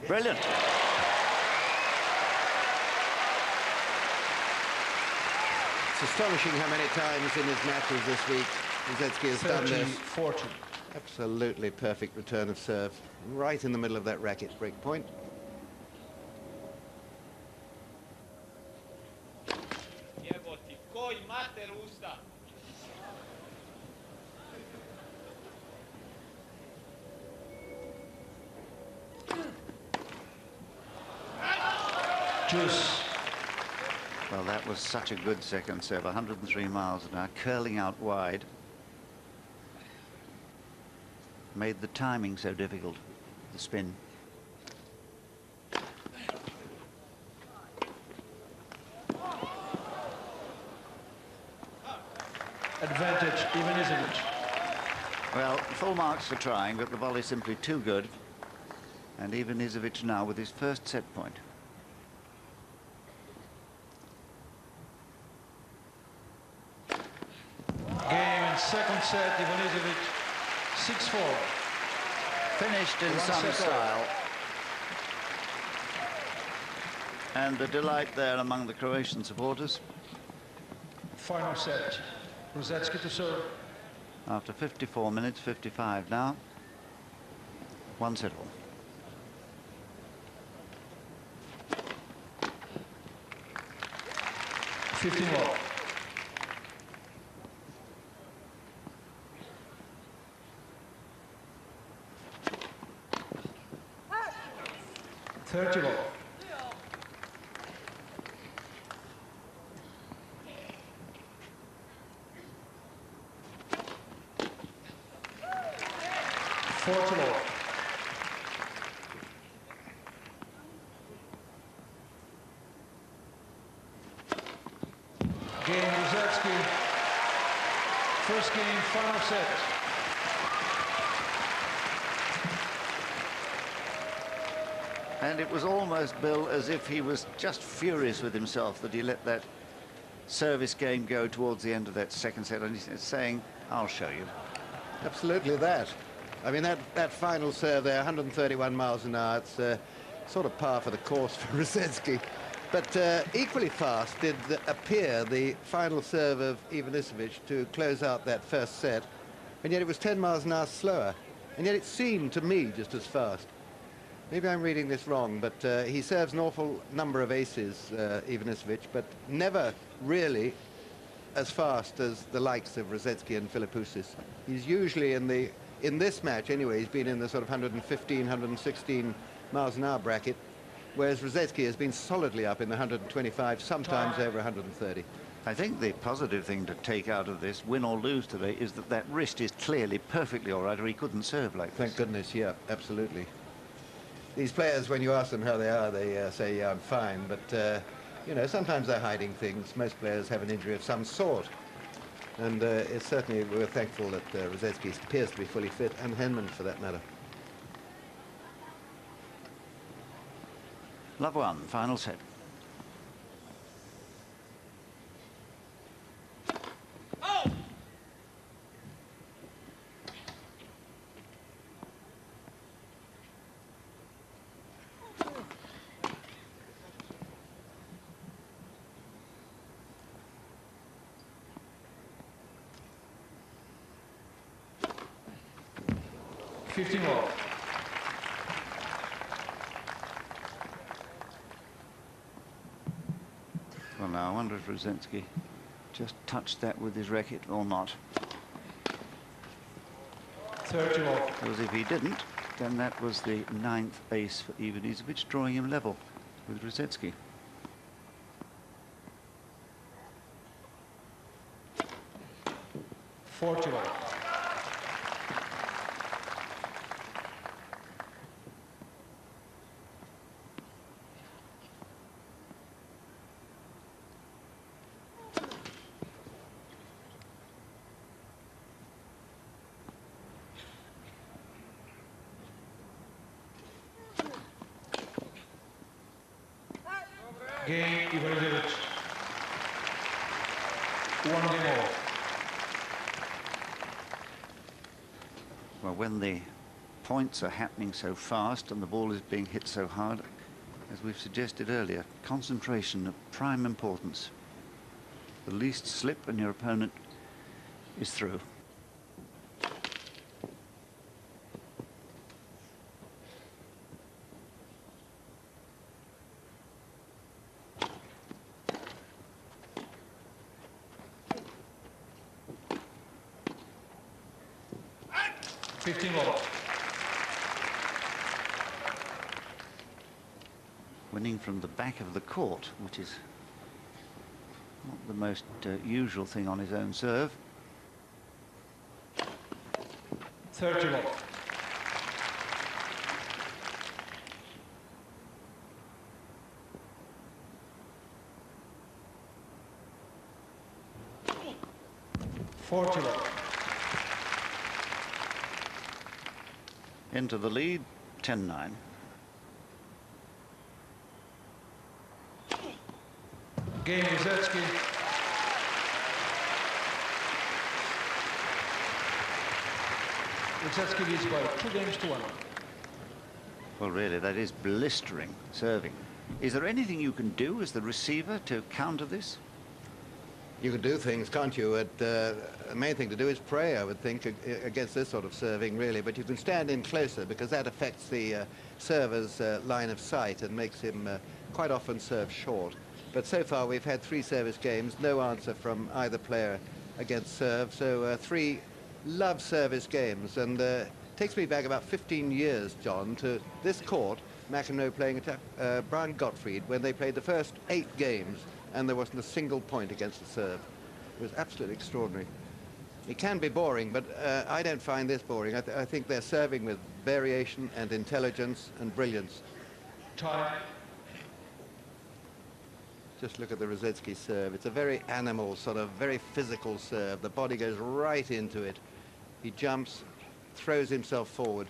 Brilliant. It's astonishing how many times in his matches this week rusedski has done this. 40. Absolutely perfect return of serve, right in the middle of that racket break point. Juice. Well, that was such a good second serve, 103 miles an hour, curling out wide. Made the timing so difficult, the spin. Advantage, Ivanisevic. Well, full marks for trying, but the volley simply too good. And Ivanisevic now with his first set point. Game in second set, Ivanisevic 6-4. Finished in One some set style. And the delight there among the Croatian supporters. Final set. Rusedski to serve. After 54 minutes, 55 now. 1 set all. $15. $30. $40. Game Rusedski. First game, final set. And it was almost, Bill, as if he was just furious with himself that he let that service game go towards the end of that second set, and he's saying, I'll show you. Absolutely that. I mean, that final serve there, 131 miles an hour, it's sort of par for the course for rusedski. But equally fast did appear the final serve of Ivanisevic to close out that first set, and yet it was 10 miles an hour slower, and yet it seemed to me just as fast. Maybe I'm reading this wrong, but he serves an awful number of aces, Ivanisevic, but never really as fast as the likes of rusedski and Philippoussis. He's usually in this match anyway, he's been in the sort of 115, 116 miles an hour bracket, whereas rusedski has been solidly up in the 125, sometimes over 130. I think the positive thing to take out of this, win or lose today, is that that wrist is clearly perfectly all right, or he couldn't serve like this. Thank goodness, yeah, absolutely. These players, when you ask them how they are, they say, yeah, I'm fine, but, you know, sometimes they're hiding things. Most players have an injury of some sort. And it's certainly, we're thankful that rusedski appears to be fully fit, and Henman for that matter. Love 1, final set. Oh! $15. Well, now, I wonder if rusedski just touched that with his racket or not. $30. Because if he didn't, then that was the 9th ace for Ivanisevic, drawing him level with rusedski. $40. Game Ivanisevic. 1 game all. Well, when the points are happening so fast and the ball is being hit so hard, as we've suggested earlier, concentration of prime importance. The least slip and your opponent is through. Winning from the back of the court, which is not the most usual thing on his own serve. 30 love. Into the lead, 10-9. Game rusedski. Rusedski leads by 2-1. Well, really, that is blistering serving. Is there anything you can do as the receiver to counter this? You can do things, can't you? The main thing to do is pray, I would think, against this sort of serving, really. But you can stand in closer because that affects the server's line of sight and makes him quite often serve short. But so far we've had 3 service games, no answer from either player against serve. So 3 love service games, and takes me back about 15 years, John, to this court, McEnroe playing Brian Gottfried, when they played the first 8 games and there wasn't a single point against the serve. It was absolutely extraordinary. It can be boring, but I don't find this boring. I think they're serving with variation and intelligence and brilliance. Time. Just look at the Rusedski serve. It's a very animal, sort of very physical serve. The body goes right into it. He jumps, throws himself forward.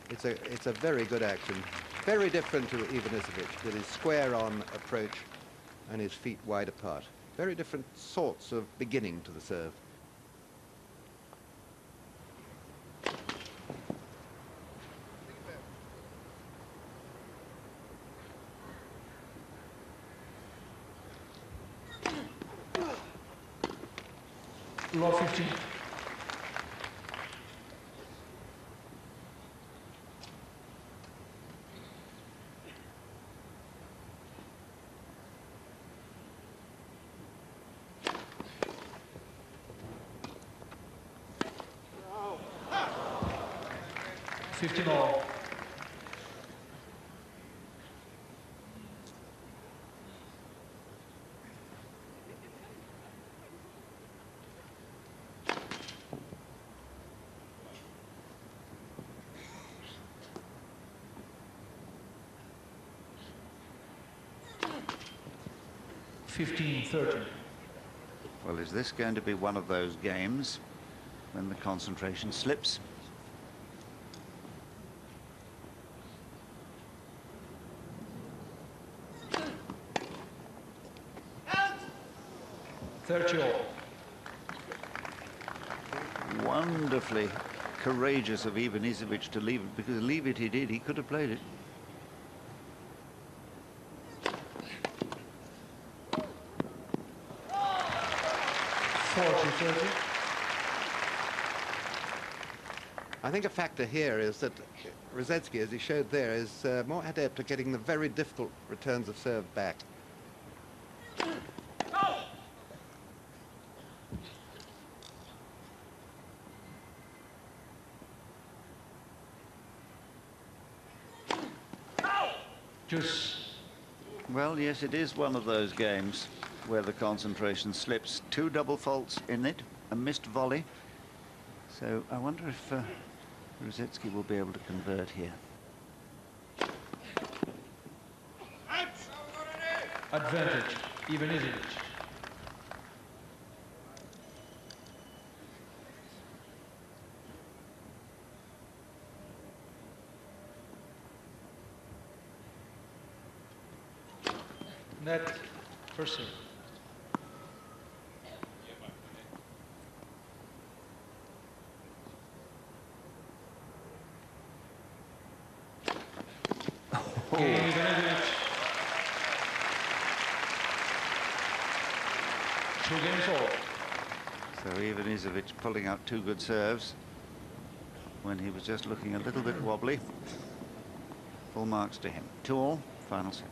It's a very good action. Very different to Ivanisevic with his square-on approach and his feet wide apart. Very different sorts of beginning to the serve. Law 15. Oh. 15 all. Well, is this going to be one of those games when the concentration slips? Out. 30 all. Wonderfully courageous of Ivanisevic to leave it, because leave it he did. He could have played it. I think a factor here is that Rusedski, as he showed there, is more adept at getting the very difficult returns of serve back. Well, yes, it is one of those games where the concentration slips. 2 double faults in it, a missed volley. So I wonder if Rusedski will be able to convert here. Advantage, Ivanisevic. Net, first serve. Game Ivanisevic. 2 games all. So Ivanisevic pulling out 2 good serves when he was just looking a little bit wobbly. Full marks to him. 2 all, final set.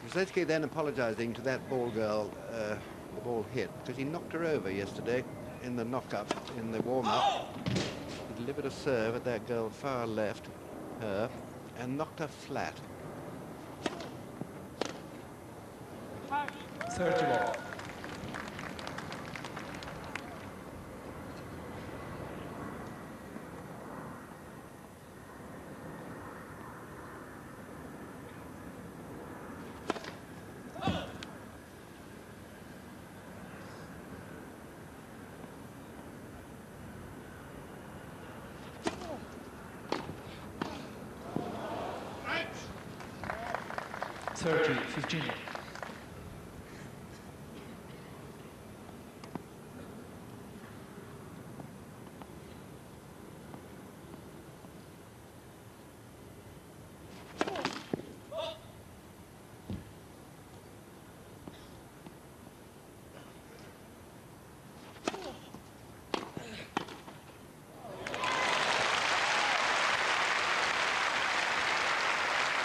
Rusedski then apologising to that ball girl, the ball hit, because he knocked her over yesterday in the knock-up, in the warm-up. He delivered a serve at that girl far left, her, and knocked her flat. 30 ball. Thirty, 15.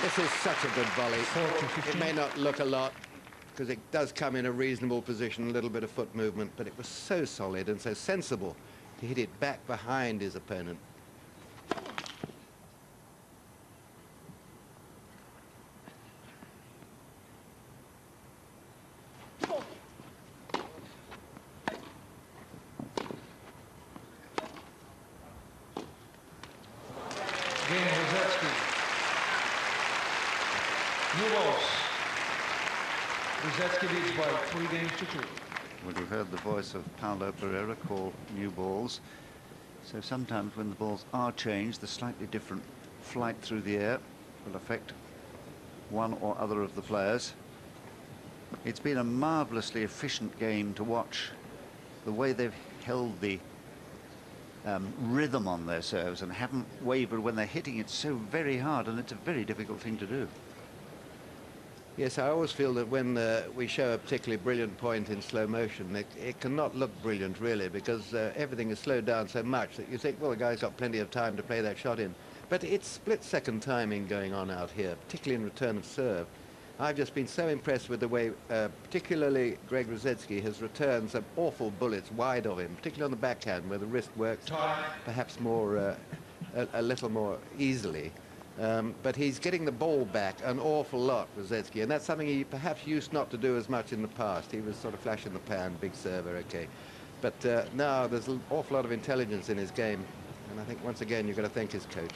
This is such a good volley. It may not look a lot, because it does come in a reasonable position, a little bit of foot movement, but it was so solid and so sensible to hit it back behind his opponent. Game Rusedski. New balls. Rusedski leads by 3 games to 2. Well, you heard the voice of Paulo Pereira call new balls. So sometimes when the balls are changed, the slightly different flight through the air will affect one or other of the players. It's been a marvellously efficient game to watch. The way they've held the rhythm on their serves and haven't wavered when they're hitting it so very hard, and it's a very difficult thing to do. Yes, I always feel that when we show a particularly brilliant point in slow motion, it cannot look brilliant, really, because everything is slowed down so much that you think, well, the guy's got plenty of time to play that shot in. But it's split-second timing going on out here, particularly in return of serve. I've just been so impressed with the way, particularly Greg Rusedski has returned some awful bullets wide of him, particularly on the backhand, where the wrist works perhaps more, a little more easily. But he's getting the ball back an awful lot, Rusedski, and that's something he perhaps used not to do as much in the past. He was sort of flash in the pan, big server, okay. But now there's an awful lot of intelligence in his game, and I think once again you've got to thank his coach.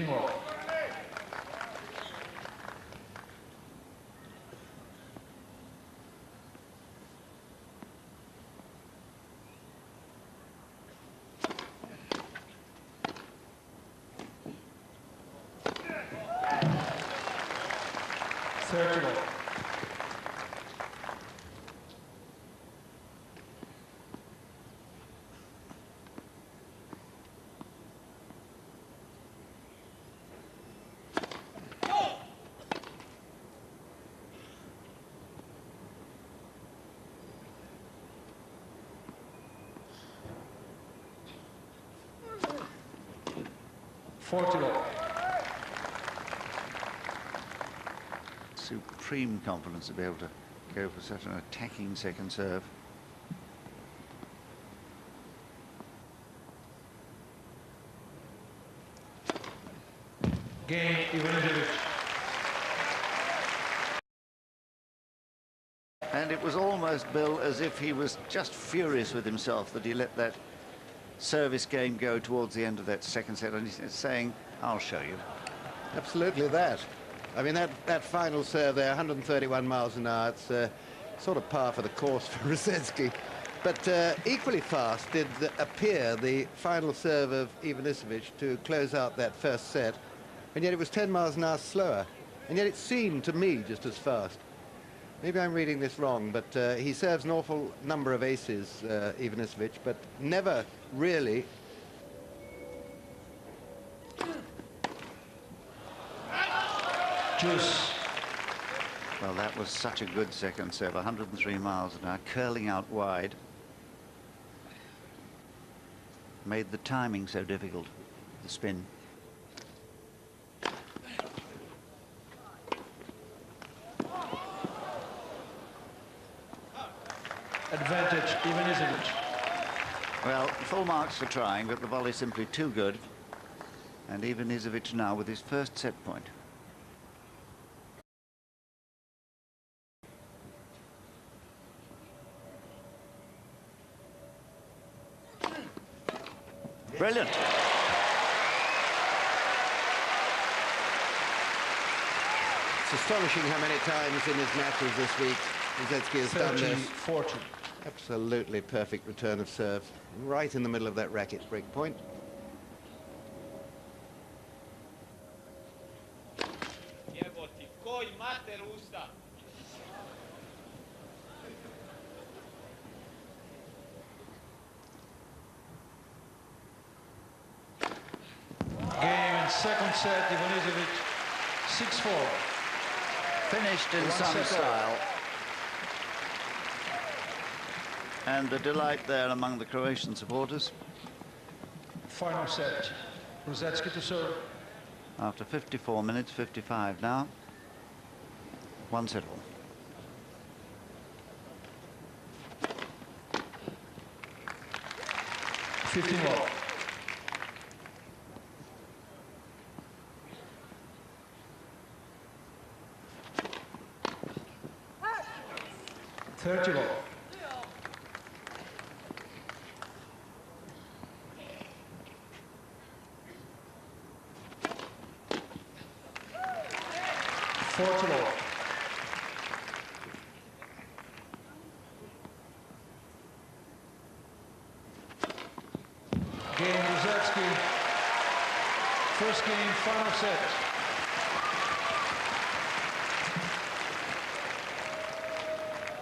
More. Supreme confidence to be able to go for such an attacking second serve. Game Ivanisevic. And it was almost, Bill, as if he was just furious with himself that he let that service game go towards the end of that second set, and he's saying, I'll show you. Absolutely that. I mean, that final serve there, 131 miles an hour, it's sort of par for the course for rusedski. But equally fast did appear the final serve of Ivanisevic to close out that first set, and yet it was 10 miles an hour slower, and yet it seemed to me just as fast. Maybe I'm reading this wrong, but he serves an awful number of aces, Ivanisevic, but never really... Juice. Well, that was such a good second serve, 103 miles an hour, curling out wide. Made the timing so difficult, the spin. Advantage, Ivanisevic. Well, full marks for trying, but the volley simply too good. And Ivanisevic now with his first set point. Brilliant. It's astonishing how many times in his matches this week rusedski has done this. 40. Absolutely perfect return of serve, right in the middle of that racket break point. Game in second set, Ivanisevic 6-4. Finished in One some set style. And the delight there among the Croatian supporters. Final set. Rusedski to serve. After 54 minutes, 55 now. 1-set all. Fifteen all. Thirty all. Forty all. Game Rusedski. First game, final set.